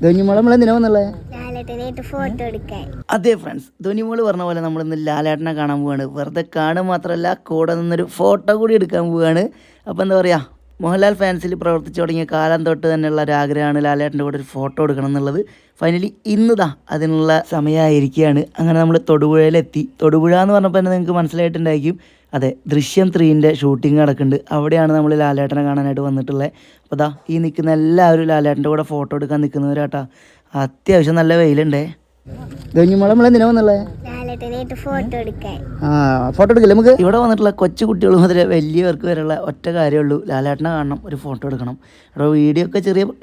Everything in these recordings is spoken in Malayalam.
ധോനിമോളെ നമ്മളെന്തിനാ വന്നുള്ളേ? ഫോട്ടോ എടുക്കാൻ. അതെ ഫ്രണ്ട്സ്, ധോനിമോള് പറഞ്ഞ പോലെ നമ്മളിന്ന് ലാലേട്ടനെ കാണാൻ പോവുകയാണ്. വെറുതെ കാണുക മാത്രമല്ല, കൂടെ നിന്നൊരു ഫോട്ടോ കൂടി എടുക്കാൻ പോവുകയാണ്. അപ്പോൾ എന്താ പറയുക, മോഹൻലാൽ ഫാൻസിൽ പ്രവർത്തിച്ചു തുടങ്ങിയ കാലം തൊട്ട് തന്നെയുള്ള ഒരു ആഗ്രഹമാണ് ലാലേട്ടൻ്റെ കൂടെ ഒരു ഫോട്ടോ എടുക്കണം എന്നുള്ളത്. ഫൈനലി ഇന്നിതാ അതിനുള്ള സമയമായിരിക്കുകയാണ്. അങ്ങനെ നമ്മൾ തൊടുപുഴയിലെത്തി. തൊടുപുഴ എന്ന് പറഞ്ഞപ്പോൾ തന്നെ നിങ്ങൾക്ക് മനസ്സിലായിട്ടുണ്ടായിരിക്കും, അതെ, ദൃശ്യം 3ൻ്റെ ഷൂട്ടിംഗ് നടക്കുന്നുണ്ട്. അവിടെയാണ് നമ്മൾ ലാലേട്ടനെ കാണാനായിട്ട് വന്നിട്ടുള്ളത്. അപ്പോൾ ദാ ഈ നിൽക്കുന്ന എല്ലാവരും ലാലേട്ടൻ്റെ കൂടെ ഫോട്ടോ എടുക്കാൻ നിൽക്കുന്നവരാട്ടാ. അത്യാവശ്യം നല്ല വെയിലുണ്ടേ. ധോനിമോളെ നമ്മളെന്തിനാ വന്നുള്ളേ? ഫോട്ടോ എടുക്കാൻ. ഫോട്ടോ എടുക്കില്ല നമുക്ക്. ഇവിടെ വന്നിട്ടുള്ള കൊച്ചു കുട്ടികൾ മുതൽ വലിയവർക്ക് വരെയുള്ള ഒറ്റ കാര്യമുള്ളൂ, ലാലേട്ടനെ കാണണം, ഒരു ഫോട്ടോ എടുക്കണം. അവിടെ വീഡിയോ ഒക്കെ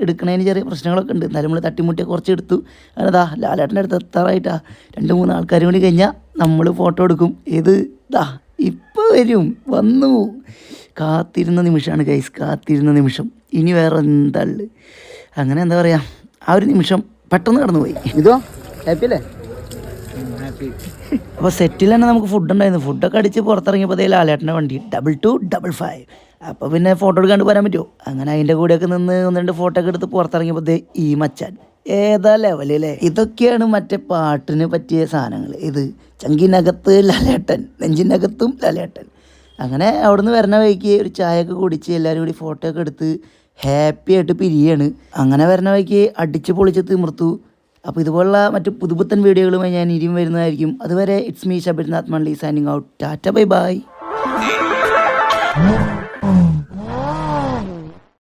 എടുക്കണതിന് ചെറിയ പ്രശ്നങ്ങളൊക്കെ ഉണ്ട്. എന്നാലും നമ്മൾ തട്ടിമുട്ടിയെ കുറച്ച് എടുത്തു. അതാ ലാലേട്ടൻ്റെ അടുത്ത് എത്താറായിട്ടാ. 2-3 ആൾക്കാർ കൂടി കഴിഞ്ഞാൽ നമ്മൾ ഫോട്ടോ എടുക്കും. ദാ ഇപ്പോൾ വരും, വന്നു. കാത്തിരുന്ന നിമിഷമാണ് ഗൈസ്, കാത്തിരുന്ന നിമിഷം. ഇനി വേറെ എന്താ ഉള്ളത്? അങ്ങനെ എന്താ പറയുക, ആ ഒരു നിമിഷം പെട്ടെന്ന് കടന്നുപോയി. ഇതോ ഹാപ്പി അല്ലേ? അപ്പോൾ സെറ്റിൽ തന്നെ നമുക്ക് ഫുഡ് ഉണ്ടായിരുന്നു. ഫുഡൊക്കെ അടിച്ച് പുറത്തിറങ്ങിയപ്പോൾ ലാലേട്ടൻ്റെ വണ്ടി 2255. അപ്പോൾ പിന്നെ ഫോട്ടോ എടുക്കാണ്ട് പോരാൻ പറ്റുമോ? അങ്ങനെ അതിൻ്റെ കൂടെയൊക്കെ നിന്ന് 1-2 ഫോട്ടോ ഒക്കെ എടുത്ത് പുറത്തിറങ്ങിയപ്പോൾ ഈ മച്ചാൻ ഏതാ ലെവലല്ലേ. ഇതൊക്കെയാണ് മറ്റേ പാട്ടിന് പറ്റിയ സാധനങ്ങൾ. ഇത് ചങ്കിനകത്ത് ലാലേട്ടൻ, നെഞ്ചിനകത്തും ലാലേട്ടൻ. അങ്ങനെ അവിടുന്ന് വരുന്ന വഴിക്ക് ഒരു ചായയൊക്കെ കുടിച്ച് എല്ലാവരും കൂടി ഫോട്ടോ ഒക്കെ എടുത്ത് ഹാപ്പി ആയിട്ട് പിരിയാണ്. അങ്ങനെ വരുന്ന വഴിക്ക് അടിച്ച് പൊളിച്ച് തിമിർത്തു. അപ്പോൾ ഇതുപോലുള്ള മറ്റു പുതുപുത്തൻ വീഡിയോകളുമായി ഞാൻ ഇനിയും വരുന്നതായിരിക്കും. അതുവരെ ഇറ്റ്സ് മീ ഷബിർനാഥ് മൺലി signing out. Tata bye by.